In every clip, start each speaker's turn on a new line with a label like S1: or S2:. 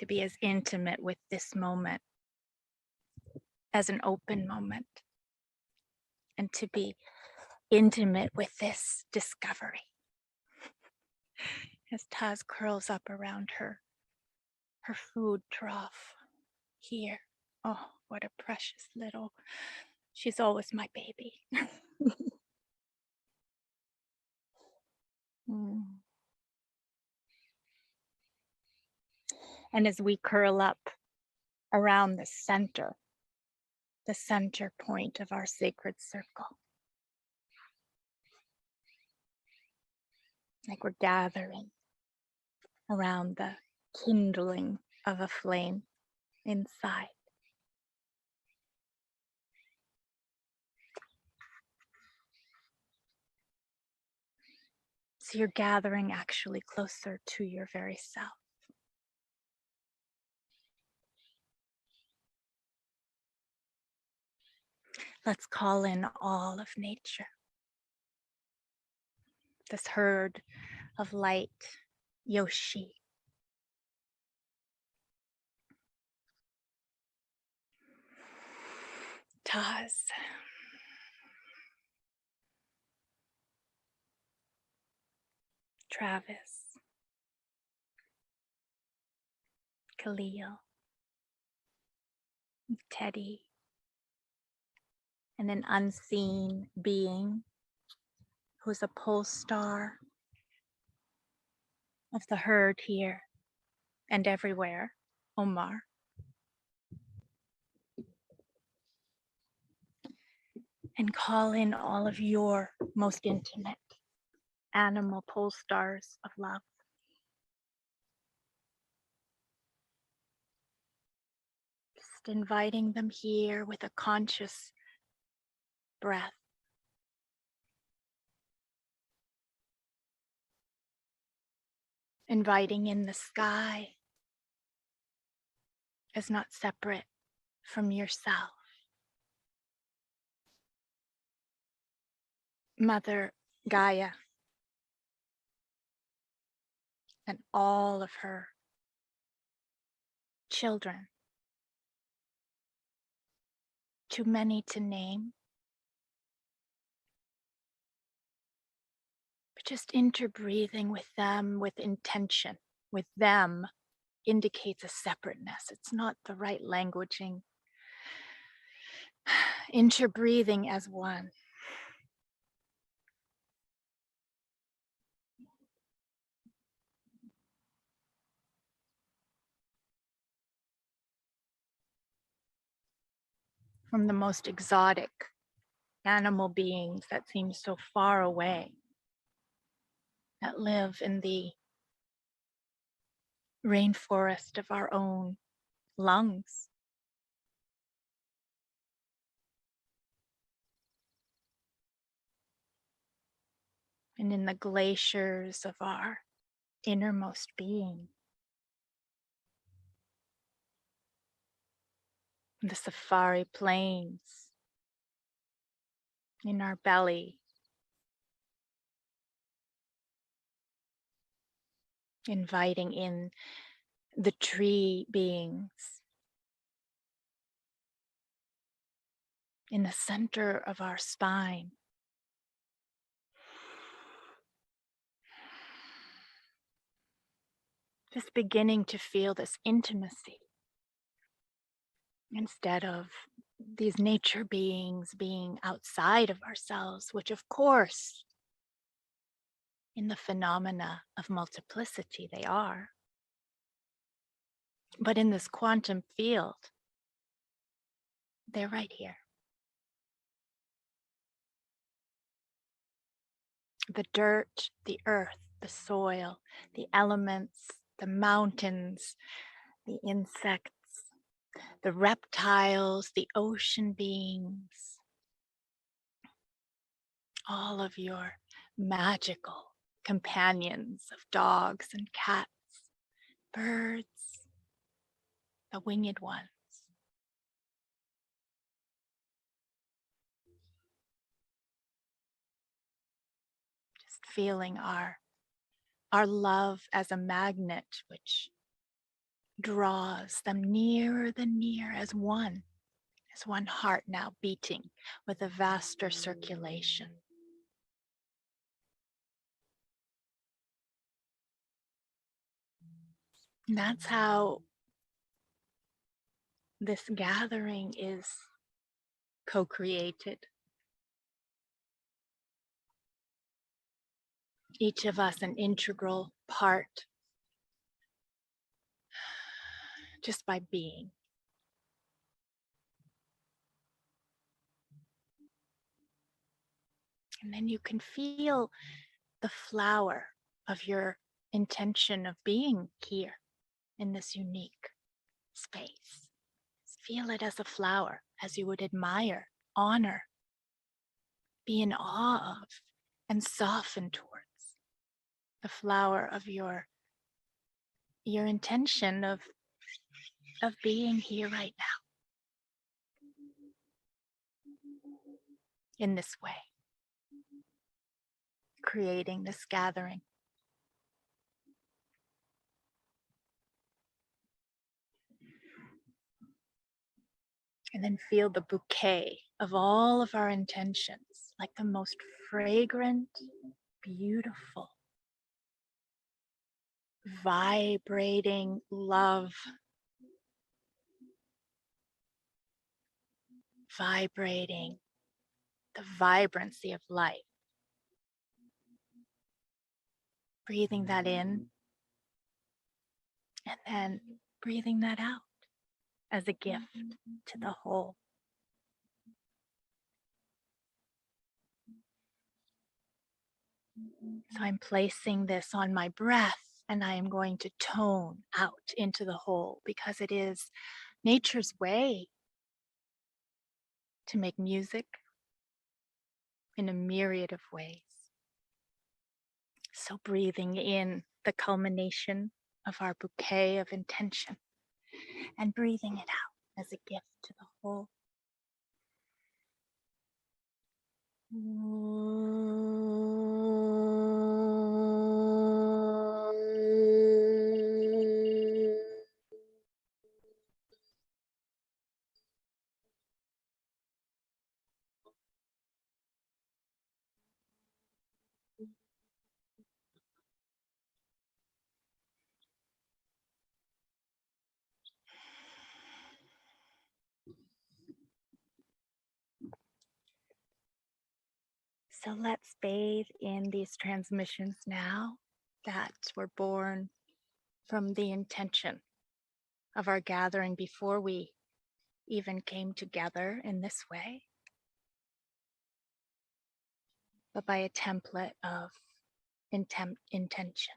S1: to be as intimate with this moment as an open moment, and to be intimate with this discovery. As Taz curls up around her food trough here. Oh, what a precious little, she's always my baby. And as we curl up around the center point of our sacred circle, like we're gathering around the kindling of a flame inside. So you're gathering actually closer to your very self. Let's call in all of nature. This herd of light, Yoshi. Taz. Travis. Khalil. Teddy. And an unseen being who's a pole star of the herd here and everywhere, Omar. And call in all of your most intimate animal pole stars of love. Just inviting them here with a conscious breath. Inviting in the sky as not separate from yourself. Mother Gaia and all of her children, too many to name, but just interbreathing with them with intention. With them indicates a separateness. It's not the right languaging. Interbreathing as one. From the most exotic animal beings that seem so far away, that live in the rainforest of our own lungs. And in the glaciers of our innermost being. The safari plains in our belly. Inviting in the tree beings in the center of our spine. Just beginning to feel this intimacy instead of these nature beings being outside of ourselves, which of course, in the phenomena of multiplicity, they are. But in this quantum field, they're right here. The dirt, the earth, the soil, the elements, the mountains, the insects, the reptiles, the ocean beings, all of your magical companions of dogs and cats, birds, the winged ones. Just feeling our love as a magnet, which draws them nearer than near as one heart now beating with a vaster circulation. And that's how this gathering is co-created. Each of us an integral part just by being. And then you can feel the flower of your intention of being here in this unique space. Feel it as a flower, as you would admire, honor, be in awe of, and soften towards the flower of your intention of being here right now in this way, creating this gathering. And then feel the bouquet of all of our intentions, like the most fragrant, beautiful, vibrating love, vibrating the vibrancy of life. Breathing that in and then breathing that out as a gift to the whole. So I'm placing this on my breath and I am going to tone out into the whole, because it is nature's way to make music in a myriad of ways. So breathing in the culmination of our bouquet of intention and breathing it out as a gift to the whole. So let's bathe in these transmissions now that were born from the intention of our gathering before we even came together in this way, but by a template of intention.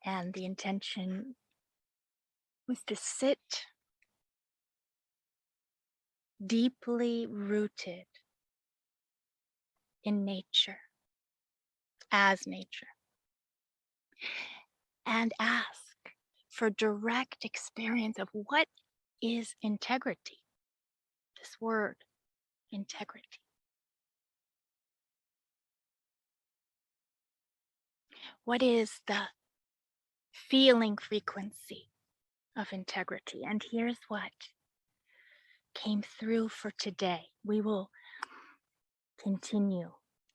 S1: And the intention was to sit deeply rooted in nature, as nature, and ask for direct experience of what is integrity. This word, integrity. What is the feeling frequency of integrity? And here's what came through for today. We will continue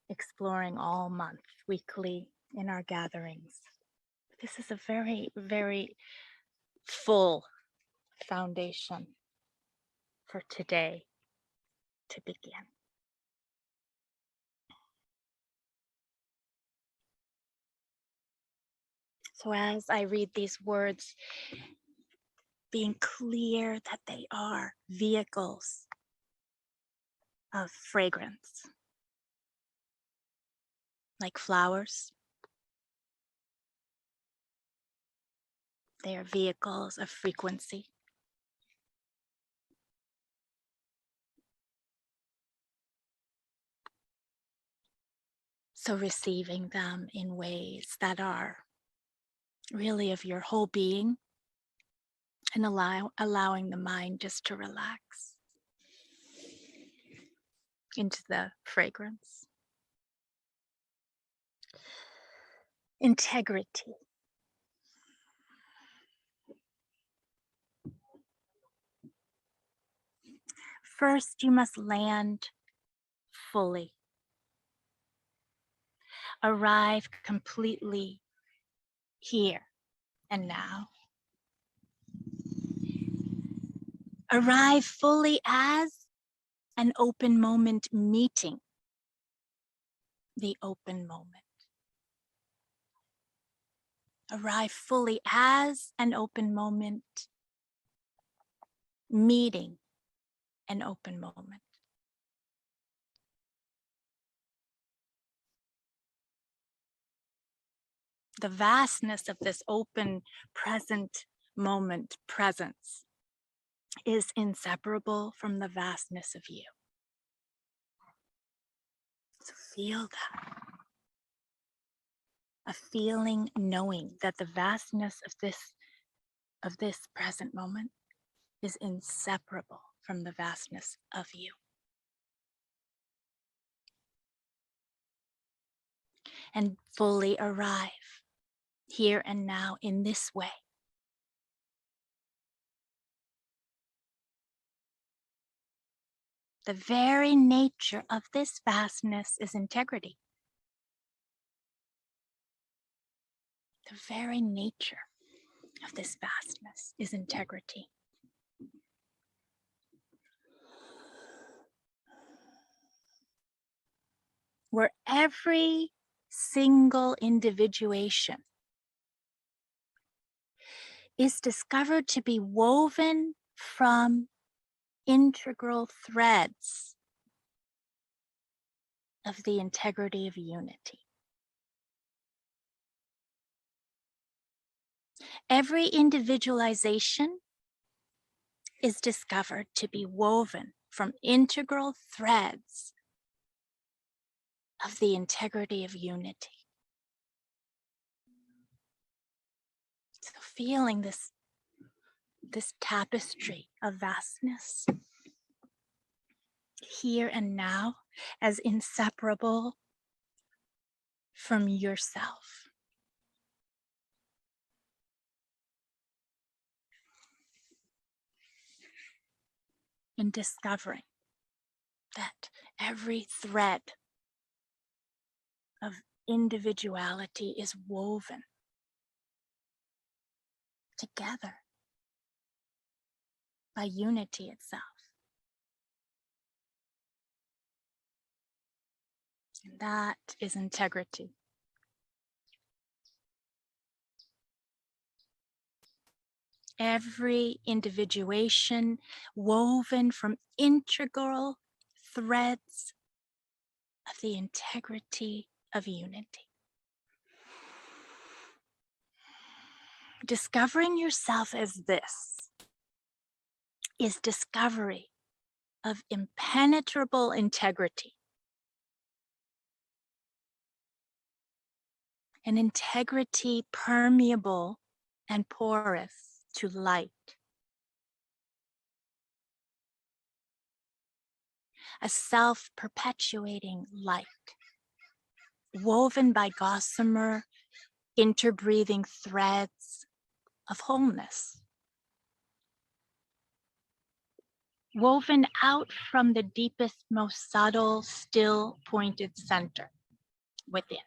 S1: exploring all month, weekly in our gatherings. This is a very, very full foundation for today to begin. So as I read these words, being clear that they are vehicles of fragrance, like flowers. They are vehicles of frequency. So receiving them in ways that are really of your whole being, and allowing the mind just to relax into the fragrance. Integrity. First, you must land fully. Arrive completely here and now. Arrive fully as an open moment meeting the open moment. Arrive fully as an open moment meeting an open moment. The vastness of this open present moment presence is inseparable from the vastness of you. So feel that. A feeling, knowing that the vastness of this present moment is inseparable from the vastness of you. And fully arrive here and now in this way. The very nature of this vastness is integrity. The very nature of this vastness is integrity. Where every single individuation is discovered to be woven from integral threads of the integrity of unity. Every individualization is discovered to be woven from integral threads of the integrity of unity. So feeling this tapestry of vastness here and now as inseparable from yourself. And discovering that every thread of individuality is woven together by unity itself. And that is integrity. Every individuation woven from integral threads of the integrity of unity. Discovering yourself as this is discovery of impenetrable integrity. An integrity permeable and porous to light. A self-perpetuating light, woven by gossamer, interbreathing threads of wholeness. Woven out from the deepest, most subtle, still pointed center within.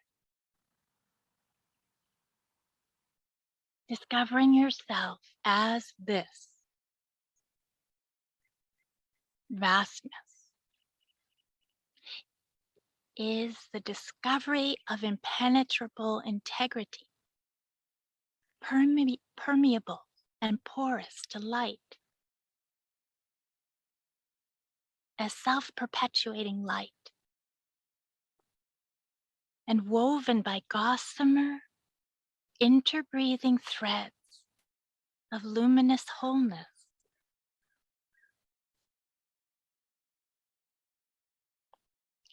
S1: Discovering yourself as this vastness is the discovery of impenetrable integrity, permeable and porous to light, a self-perpetuating light, and woven by gossamer, interbreathing threads of luminous wholeness.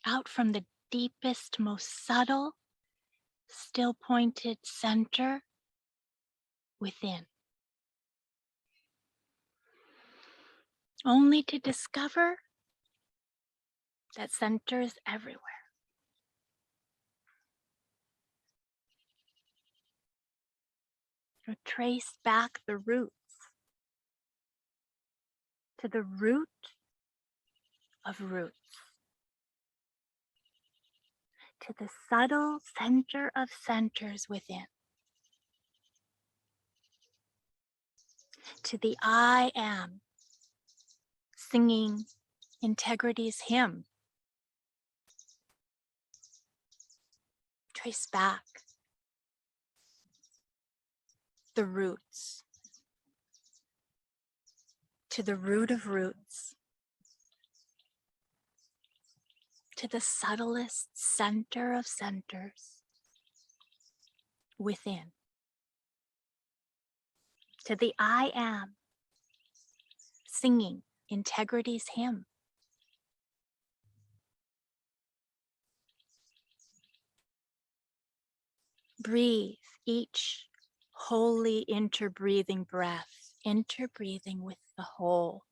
S1: Out from the deepest, most subtle, still pointed center within. Only to discover that center is everywhere. Or trace back the roots to the root of roots, to the subtle center of centers within, to the I am, singing integrity's hymn. Trace back the roots to the root of roots, to the subtlest center of centers within, to the I am, singing integrity's hymn. Breathe each holy interbreathing breath, interbreathing with the whole.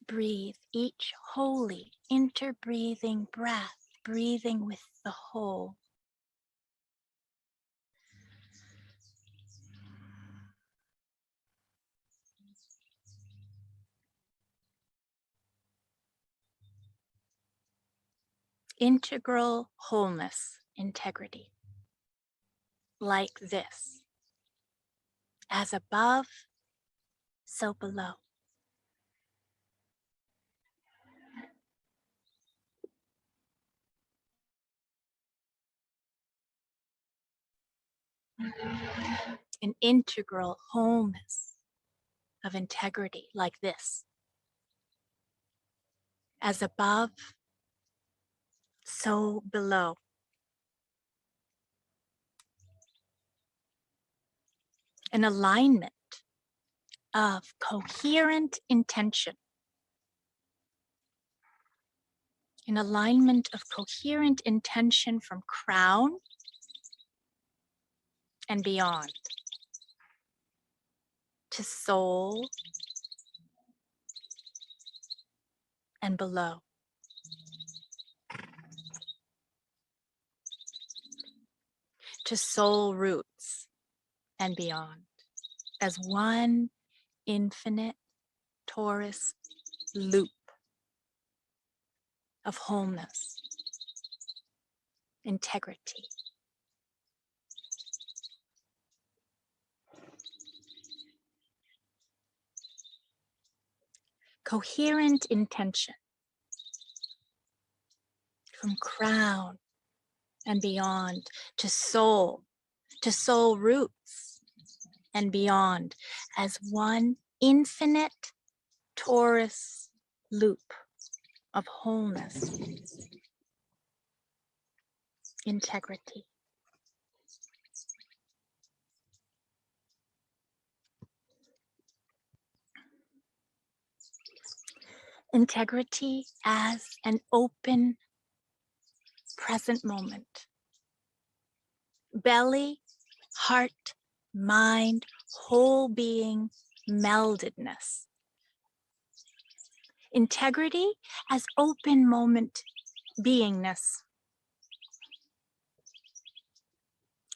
S1: Breathe each holy interbreathing breath, breathing with the whole. Integral wholeness, integrity. Like this. As above, so below. An integral wholeness of integrity like this. As above, so below. An alignment of coherent intention. An alignment of coherent intention from crown and beyond to soul and below. To soul roots and beyond as one infinite torus loop of wholeness, integrity. Coherent intention from crown and beyond to soul roots and beyond as one infinite torus loop of wholeness, integrity. Integrity as an open present moment. Belly, heart, mind, whole being, meldedness. Integrity as open moment beingness.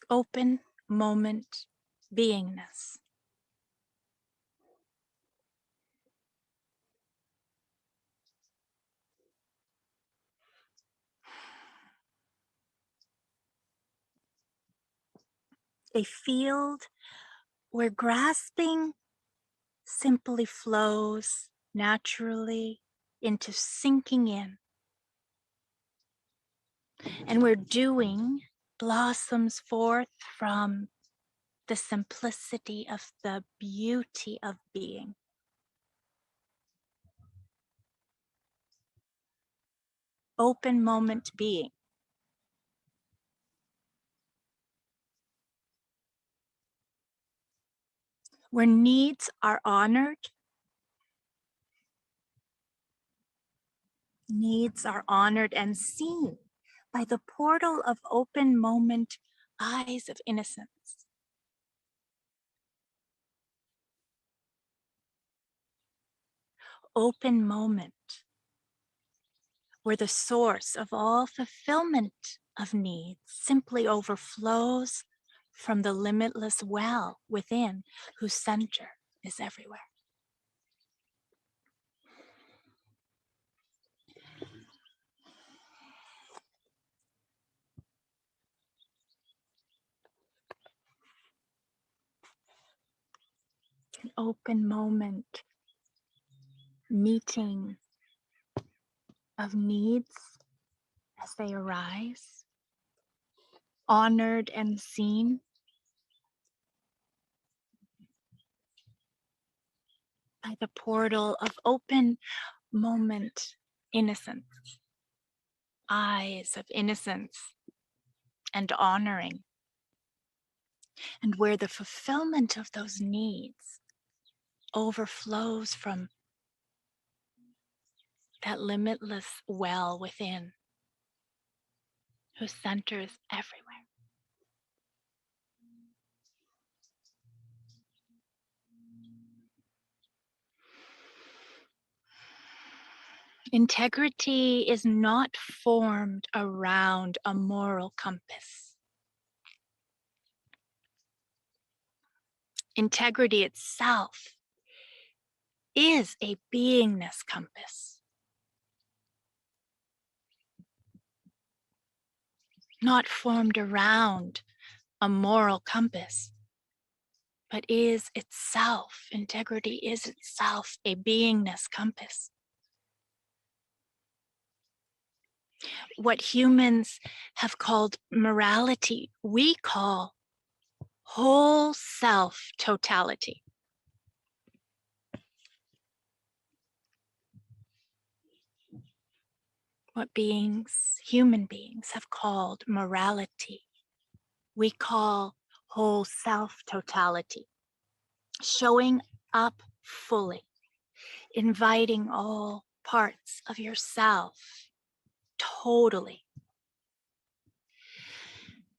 S1: Open moment beingness. A field where grasping simply flows naturally into sinking in, and where doing blossoms forth from the simplicity of the beauty of being. Open moment being. Where needs are honored, and seen by the portal of open moment eyes of innocence. Open moment, where the source of all fulfillment of needs simply overflows from the limitless well within, whose center is everywhere. An open moment, meeting of needs as they arise, honored and seen, by the portal of open moment innocence, eyes of innocence and honoring, and where the fulfillment of those needs overflows from that limitless well within, whose center is everywhere. Integrity is not formed around a moral compass. Integrity itself is a beingness compass, not formed around a moral compass, but is itself, integrity is itself a beingness compass. What humans have called morality, we call whole self totality. What human beings have called morality, we call whole self totality. Showing up fully, inviting all parts of yourself totally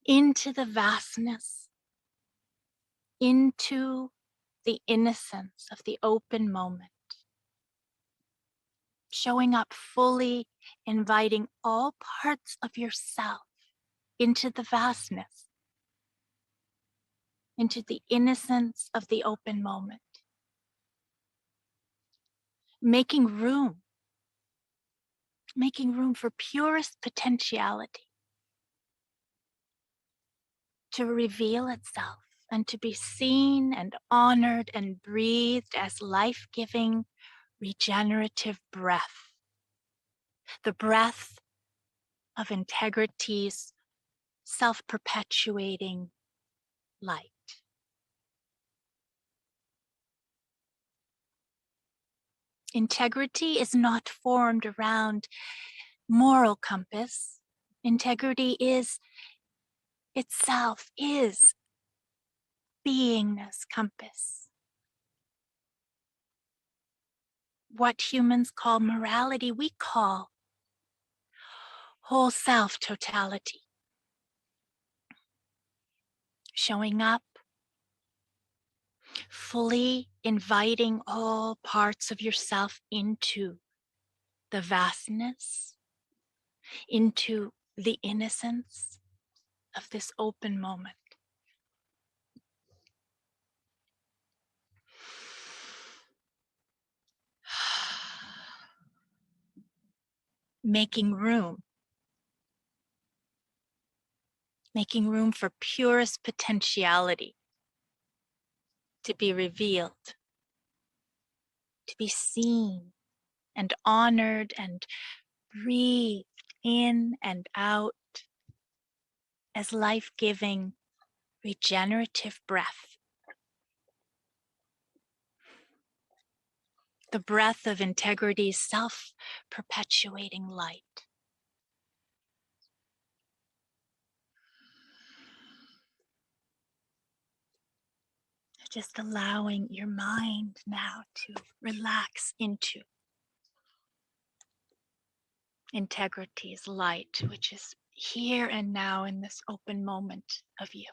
S1: into the vastness, into the innocence of the open moment. Showing up fully, inviting all parts of yourself into the vastness, into the innocence of the open moment. Making room for purest potentiality to reveal itself and to be seen and honored and breathed as life-giving, regenerative breath. The breath of integrity's self-perpetuating light. Integrity is not formed around moral compass. Integrity is itself is beingness compass. What humans call morality, we call whole self totality. Showing up, fully inviting all parts of yourself into the vastness, into the innocence of this open moment. Making room for purest potentiality to be revealed, to be seen and honored and breathed in and out as life-giving, regenerative breath. The breath of integrity's self-perpetuating light. Just allowing your mind now to relax into integrity's light, which is here and now in this open moment of you.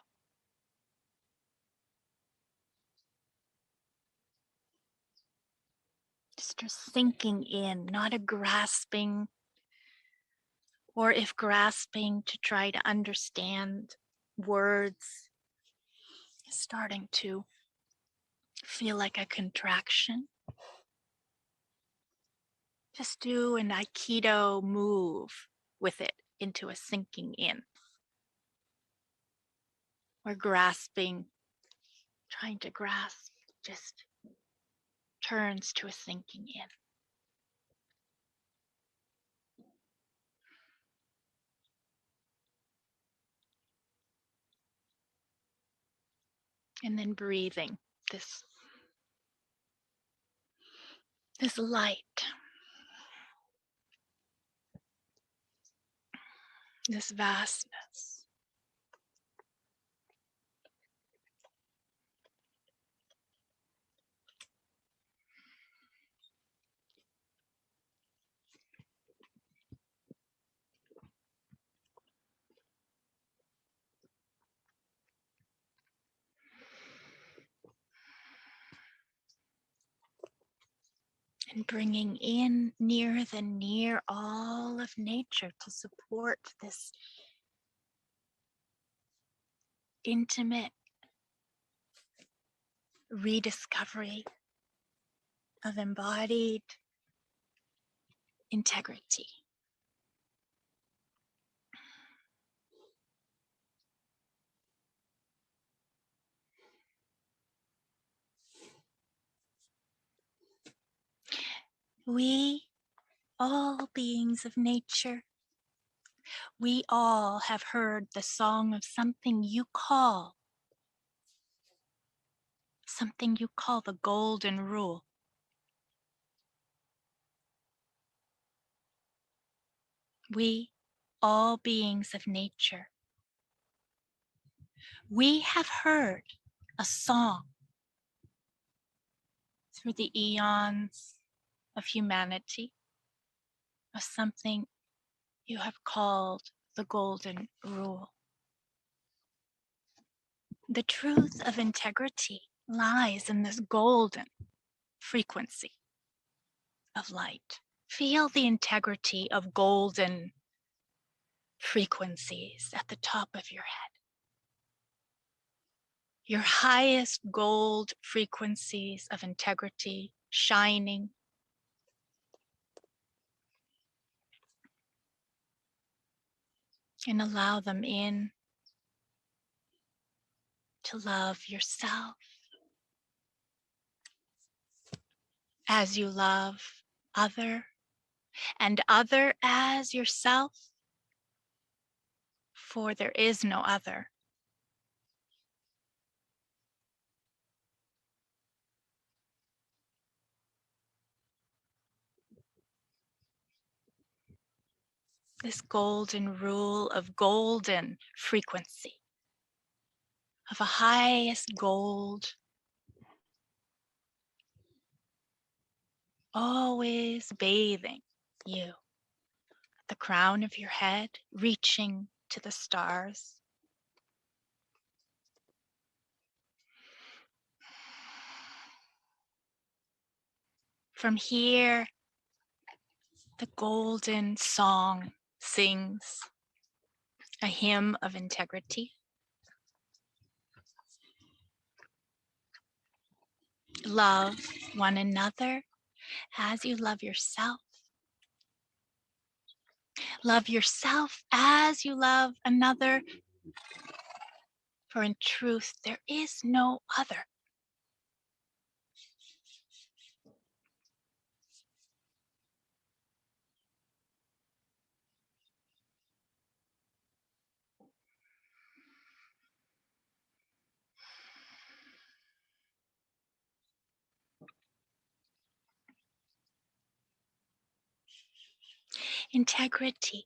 S1: Just sinking in, not a grasping, or if grasping to try to understand words, starting to feel like a contraction, just do an Aikido move with it into a sinking in. Or grasping, trying to grasp, just turns to a sinking in. And then breathing this light, this vastness. And bringing in nearer than near all of nature to support this intimate rediscovery of embodied integrity. We, all beings of nature, we all have heard the song of something you call the golden rule. We, all beings of nature, we have heard a song through the eons of humanity of something you have called the golden rule. The truth of integrity lies in this golden frequency of light. Feel the integrity of golden frequencies at the top of your head. Your highest gold frequencies of integrity shining. And allow them in to love yourself as you love other, and other as yourself, for there is no other. This golden rule of golden frequency, of a highest gold, always bathing you at the crown of your head, reaching to the stars. From here, the golden song sings a hymn of integrity. Love one another as you love yourself. Love yourself as you love another, for in truth there is no other. Integrity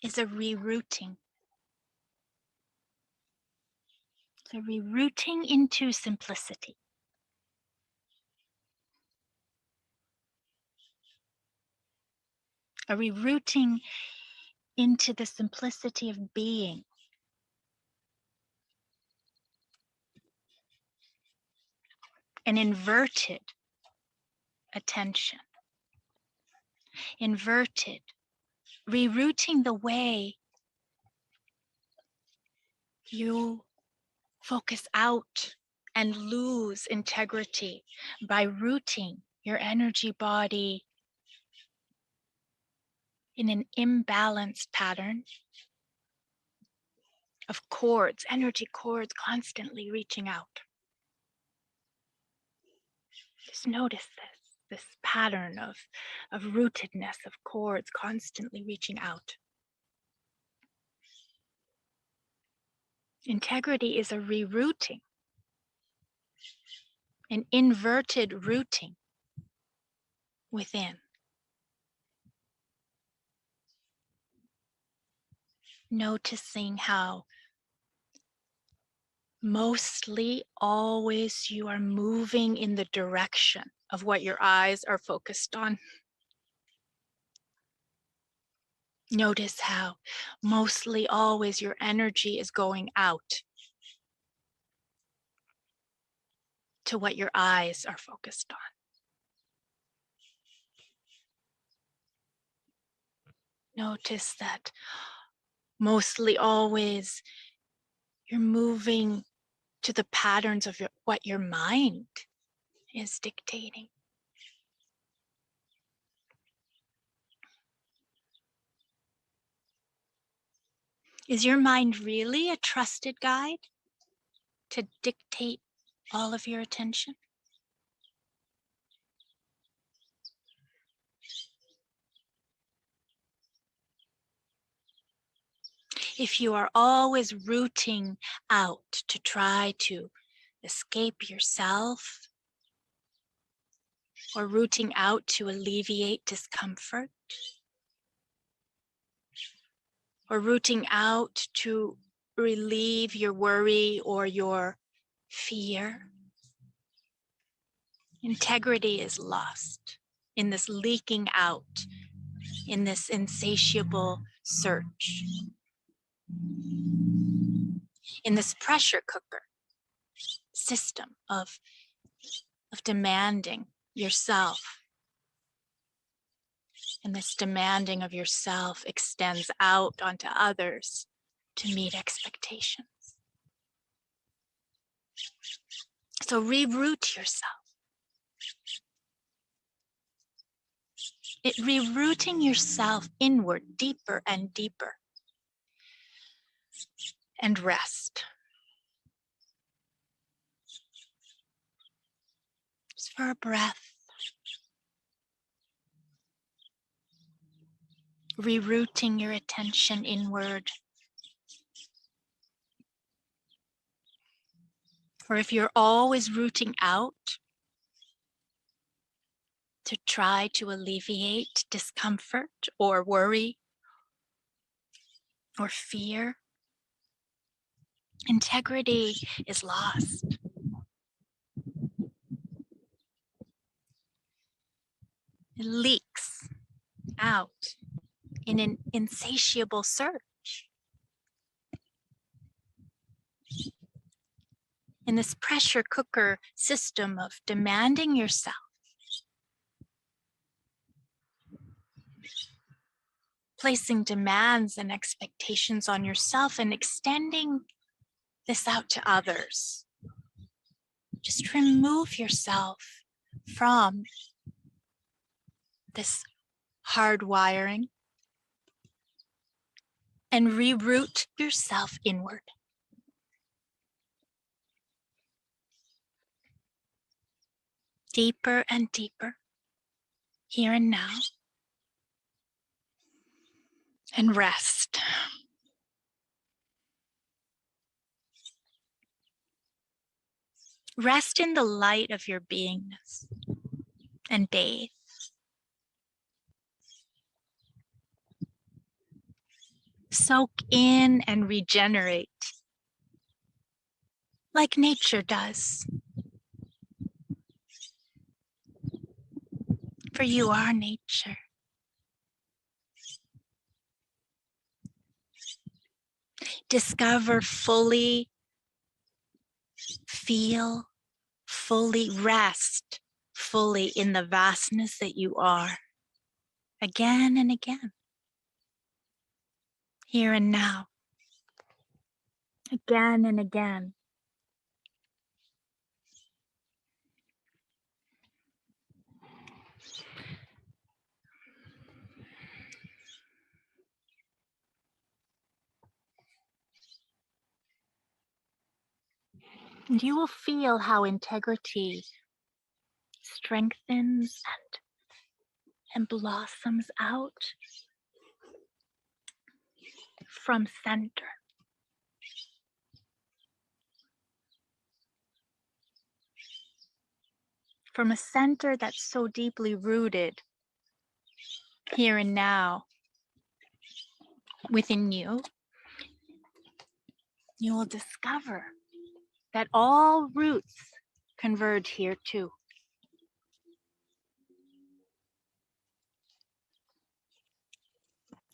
S1: is a rerouting. It's a rerouting into simplicity. A rerouting into the simplicity of being. An inverted attention. Inverted. Rerouting the way you Focus out and lose integrity by rooting your energy body in an imbalanced pattern of cords, energy cords constantly reaching out. Just notice this pattern of rootedness of cords constantly reaching out. Integrity is a rerouting, an inverted rooting within. Noticing how mostly always you are moving in the direction of what your eyes are focused on. Notice how mostly always your energy is going out to what your eyes are focused on. Notice that mostly always you're moving to the patterns of what your mind is dictating. Is your mind really a trusted guide to dictate all of your attention? If you are always rooting out to try to escape yourself, or rooting out to alleviate discomfort, or rooting out to relieve your worry or your fear, integrity is lost in this leaking out, in this insatiable search, in this pressure cooker system of demanding yourself. And this demanding of yourself extends out onto others to meet expectations. So reroot yourself. Rerouting yourself inward, deeper and deeper. And rest. Just for a breath. Rerouting your attention inward. Or if you're always rooting out to try to alleviate discomfort or worry or fear, integrity is lost. It leaks out in an insatiable search. In this pressure cooker system of demanding yourself, placing demands and expectations on yourself and extending this out to others. Just remove yourself from this hardwiring and reroute yourself inward. Deeper and deeper, here and now. And rest. Rest in the light of your beingness and bathe. Soak in and regenerate like nature does. For you are nature. Discover fully, feel fully, rest fully in the vastness that you are. Again and again. Here and now. Again and again. And you will feel how integrity strengthens and blossoms out from center. From a center that's so deeply rooted here and now within you, you will discover that all roots converge here too.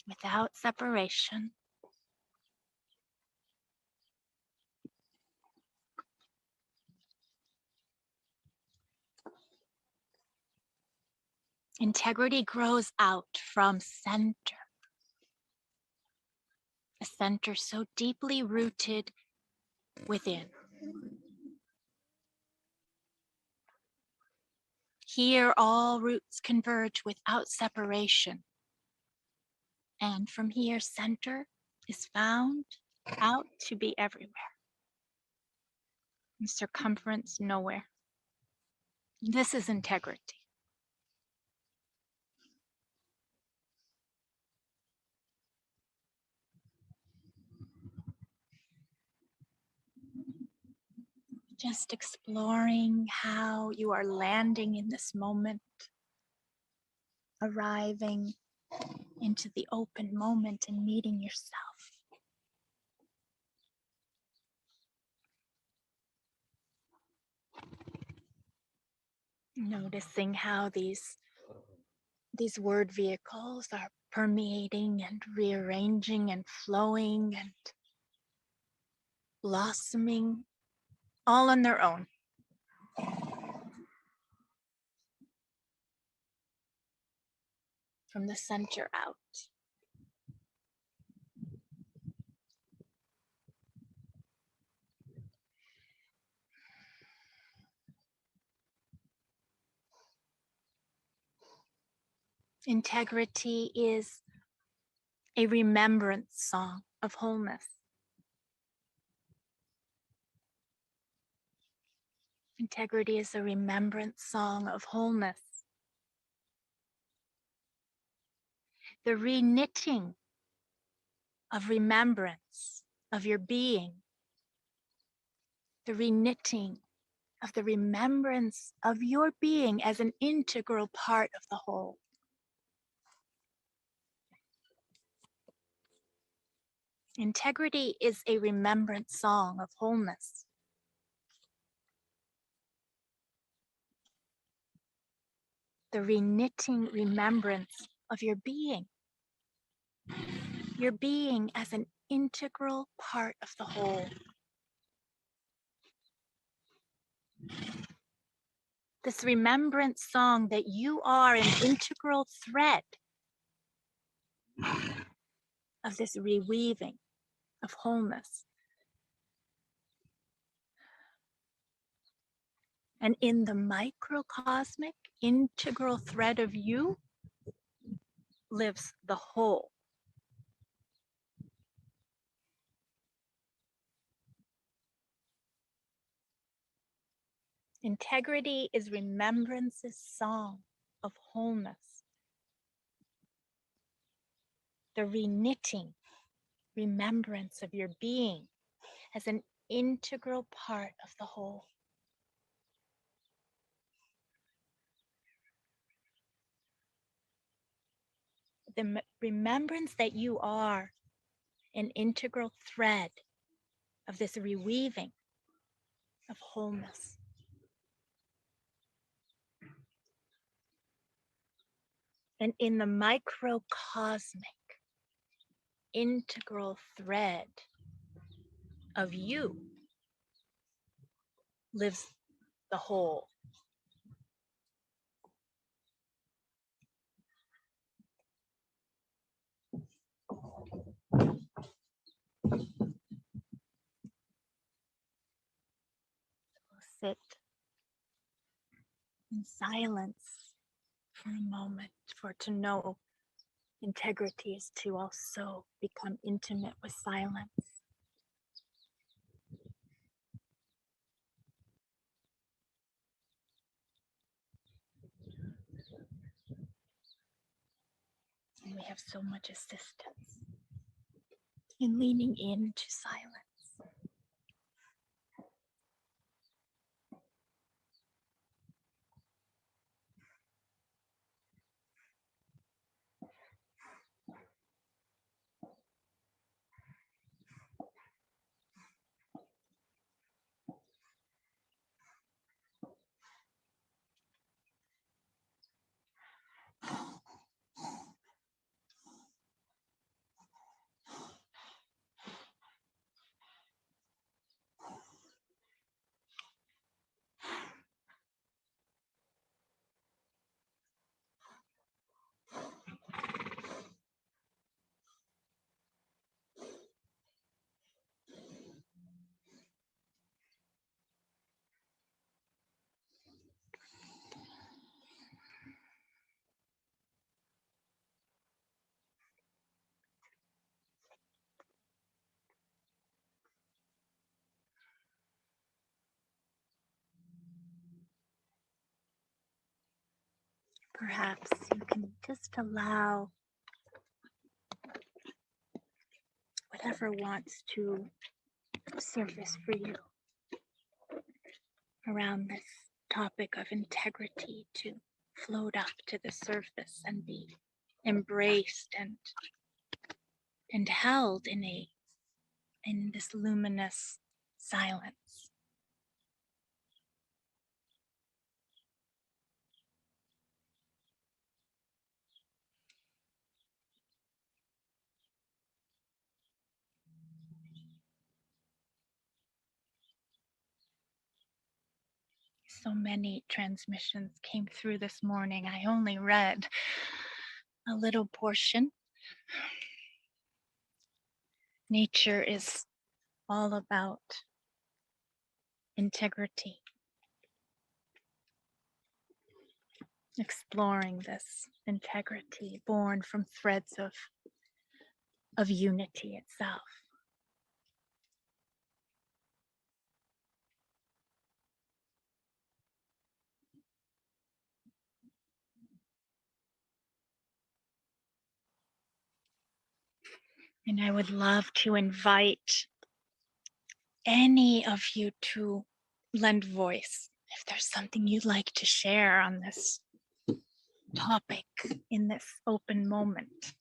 S1: Without separation. Integrity grows out from center. A center so deeply rooted within. Here, all roots converge without separation. And from here, center is found out to be everywhere. And circumference nowhere. This is integrity. Just exploring how you are landing in this moment, arriving into the open moment and meeting yourself. Noticing how these word vehicles are permeating and rearranging and flowing and blossoming all on their own. From the center out. Integrity is a remembrance song of wholeness. Integrity is a remembrance song of wholeness. The reknitting of remembrance of your being. The reknitting of the remembrance of your being as an integral part of the whole. Integrity is a remembrance song of wholeness. The reknitting remembrance of your being as an integral part of the whole. This remembrance song that you are an integral thread of this reweaving of wholeness. And in the microcosmic integral thread of you lives the whole. Integrity is remembrance's song of wholeness. The reknitting remembrance of your being as an integral part of the whole. The remembrance that you are an integral thread of this reweaving of wholeness. And in the microcosmic integral thread of you lives the whole. Sit in silence for a moment, for to know integrity is to also become intimate with silence. And we have so much assistance in leaning into silence. Perhaps you can just allow whatever wants to surface for you around this topic of integrity to float up to the surface and be embraced and held in this luminous silence. So many transmissions came through this morning. I only read a little portion. Nature is all about integrity, exploring this integrity born from threads of unity itself. And I would love to invite any of you to lend voice if there's something you'd like to share on this topic in this open moment.